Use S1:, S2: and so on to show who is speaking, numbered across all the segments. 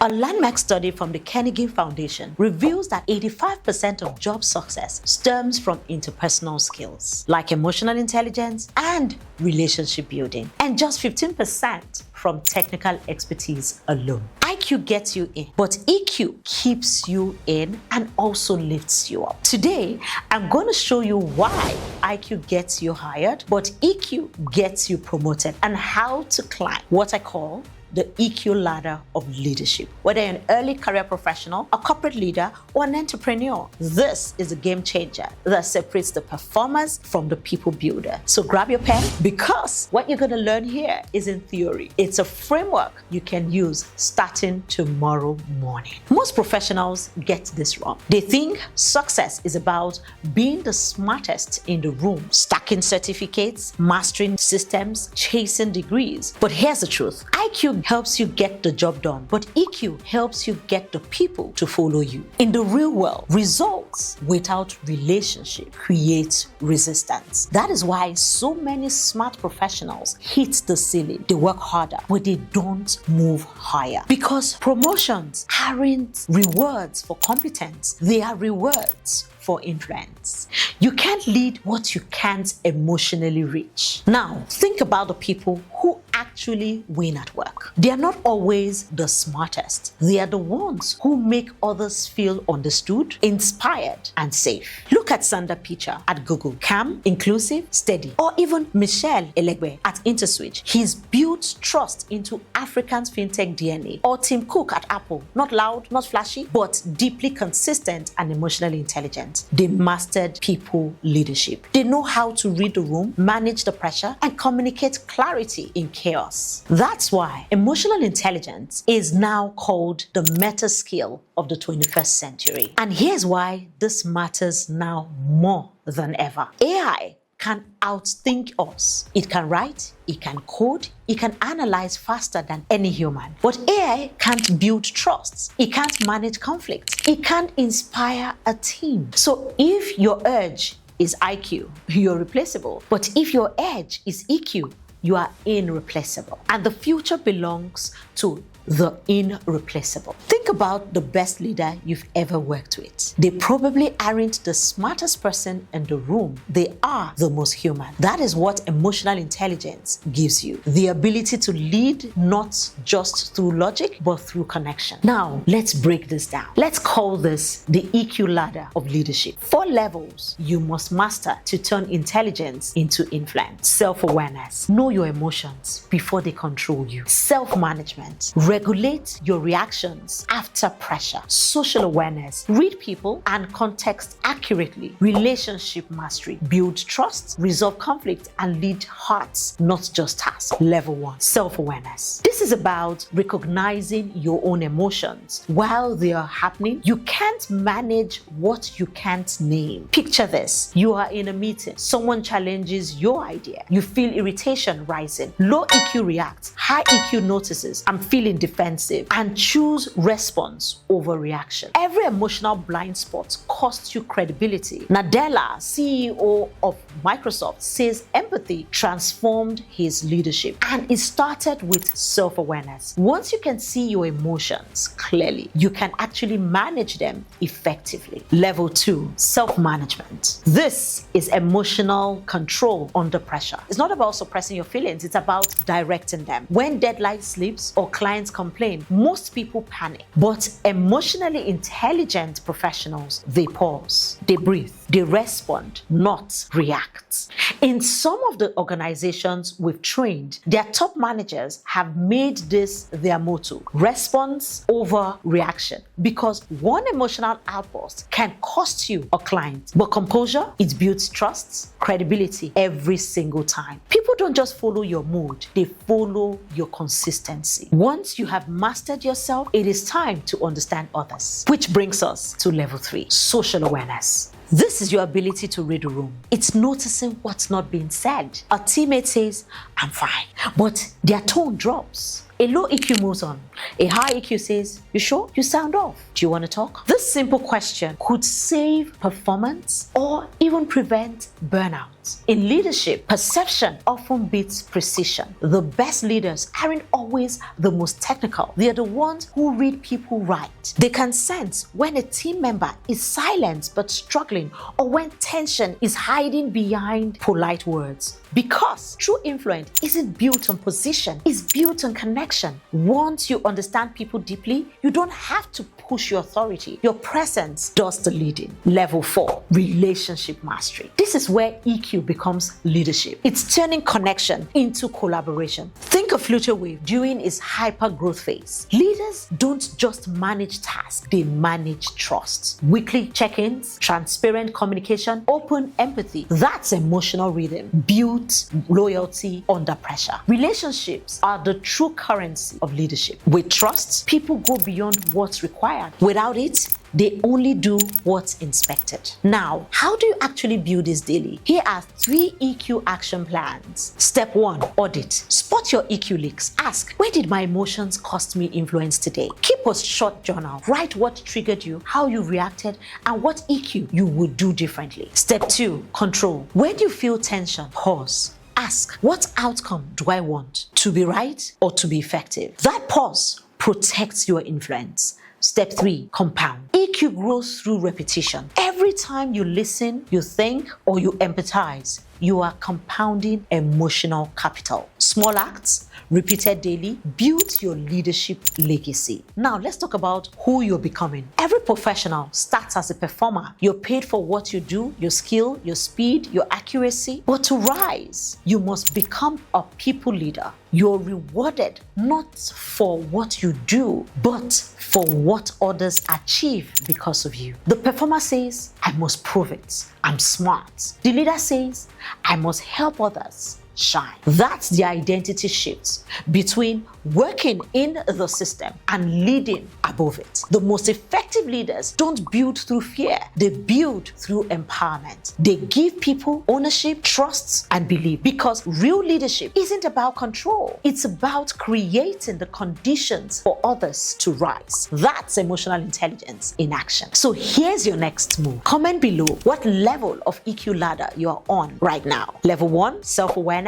S1: A landmark study from the Carnegie Foundation reveals that 85% of job success stems from interpersonal skills like emotional intelligence and relationship building, and just 15% from technical expertise alone. IQ gets you in, but EQ keeps you in and also lifts you up. Today, I'm going to show you why IQ gets you hired, but EQ gets you promoted, and how to climb what I call the EQ ladder of leadership. Whether you're an early career professional, a corporate leader, or an entrepreneur, this is a game changer that separates the performers from the people builder. So grab your pen, because what you're going to learn here isn't theory. It's a framework you can use starting tomorrow morning. Most professionals get this wrong. They think success is about being the smartest in the room, stacking certificates, mastering systems, chasing degrees. But here's the truth. IQ helps you get the job done, but EQ helps you get the people to follow you. In the real world, results without relationship create resistance. That is why so many smart professionals hit the ceiling. They work harder, but they don't move higher. Because promotions aren't rewards for competence, they are rewards for influence. You can't lead what you can't emotionally reach. Now, think about the people who actually win at work. They are not always the smartest. They are the ones who make others feel understood, inspired, and safe. Look at Sundar Pichai at Google. Calm, inclusive, steady. Or even Michelle Elegbe at InterSwitch. He's built trust into African's fintech DNA. Or Tim Cook at Apple. Not loud, not flashy, but deeply consistent and emotionally intelligent. They mastered people leadership. They know how to read the room, manage the pressure, and communicate clarity in chaos. That's why emotional intelligence is now called the meta skill of the 21st century. And here's why this matters now more than ever. AI can outthink us. It can write, it can code, it can analyze faster than any human. But AI can't build trust. It can't manage conflict. It can't inspire a team. So if your edge is IQ, you're replaceable. But if your edge is EQ, you are irreplaceable. And the future belongs to the irreplaceable. Think about the best leader you've ever worked with. They probably aren't the smartest person in the room. They are the most human. That is what emotional intelligence gives you. The ability to lead not just through logic, but through connection. Now, let's break this down. Let's call this the EQ ladder of leadership. 4 levels you must master to turn intelligence into influence. Self-awareness. Know your emotions before they control you. Self-management. Regulate your reactions after pressure. Social awareness. Read people and context accurately. Relationship mastery. Build trust, resolve conflict, and lead hearts, not just tasks. Level 1. Self-awareness. This is about recognizing your own emotions while they are happening. You can't manage what you can't name. Picture this. You are in a meeting. Someone challenges your idea. You feel irritation rising. Low EQ reacts. High EQ notices, I'm feeling defensive, and choose response over reaction. Every emotional blind spot costs you credibility. Nadella, CEO of Microsoft, says empathy transformed his leadership, and it started with self-awareness. Once you can see your emotions clearly, you can actually manage them effectively. Level 2, self-management. This is emotional control under pressure. It's not about suppressing your feelings, it's about directing them. When deadline slips or clients complain, most people panic. But emotionally intelligent professionals, they pause, they breathe, they respond, not react. In some of the organizations we've trained, their top managers have made this their motto: response over reaction. Because one emotional outburst can cost you a client, but composure, it builds trust, credibility every single time. People don't just follow your mood, they follow your consistency. Once you have mastered yourself, it is time to understand others. Which brings us to level 3, social awareness. This is your ability to read a room. It's noticing what's not being said. A teammate says, "I'm fine," but their tone drops. A low EQ moves on. A high EQ says, "You sure? You sound off. Do you want to talk?" This simple question could save performance or even prevent burnout. results. In leadership, perception often beats precision. The best leaders aren't always the most technical. They are the ones who read people right. They can sense when a team member is silent but struggling, or when tension is hiding behind polite words. Because true influence isn't built on position, it's built on connection. Once you understand people deeply, you don't have to push your authority. Your presence does the leading. Level 4, relationship mastery. This is where EQ becomes leadership. It's turning connection into collaboration. Think of Flutter Wave during its hyper growth phase. Leaders don't just manage tasks, they manage trust. Weekly check-ins, transparent communication, open empathy. That's emotional rhythm. Build loyalty under pressure. Relationships are the true currency of leadership. With trust, people go beyond what's required. Without it, they only do what's expected. Now, how do you actually build this daily? Here are 3 EQ action plans. Step 1, audit. Spot your EQ leaks. Ask, where did my emotions cost me influence today? Keep a short journal. Write what triggered you, how you reacted, and what EQ you would do differently. Step 2, control. When you feel tension, pause. Ask, what outcome do I want? To be right or to be effective? That pause protects your influence. Step 3, compound. EQ grows through repetition. Every time you listen, you think, or you empathize, you are compounding emotional capital. Small acts, repeated daily, build your leadership legacy. Now, let's talk about who you're becoming. Every professional starts as a performer. You're paid for what you do, your skill, your speed, your accuracy. But to rise, you must become a people leader. You're rewarded not for what you do, but for what others achieve because of you. The performer says, I must prove it. I'm smart. The leader says, I must help others shine. That's the identity shift between working in the system and leading above it. The most effective leaders don't build through fear, they build through empowerment. They give people ownership, trust, and belief, because real leadership isn't about control, it's about creating the conditions for others to rise. That's emotional intelligence in action. So here's your next move. Comment below what level of EQ ladder you are on right now. Level 1, self-awareness.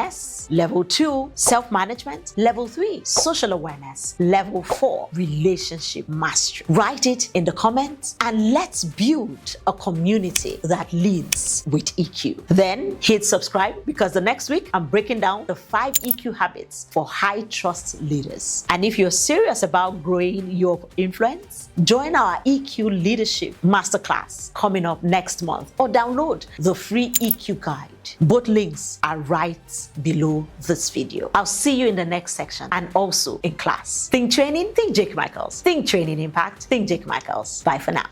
S1: Level 2, self-management. Level 3, social awareness. Level 4, relationship mastery. Write it in the comments and let's build a community that leads with EQ. Then hit subscribe, because the next week I'm breaking down the 5 EQ habits for high trust leaders. And if you're serious about growing your influence, join our EQ leadership masterclass coming up next month, or download the free EQ guide. Both links are right below this video. I'll see you in the next section and also in class. Think training, think Jake Michaels. Think training impact, think Jake Michaels. Bye for now.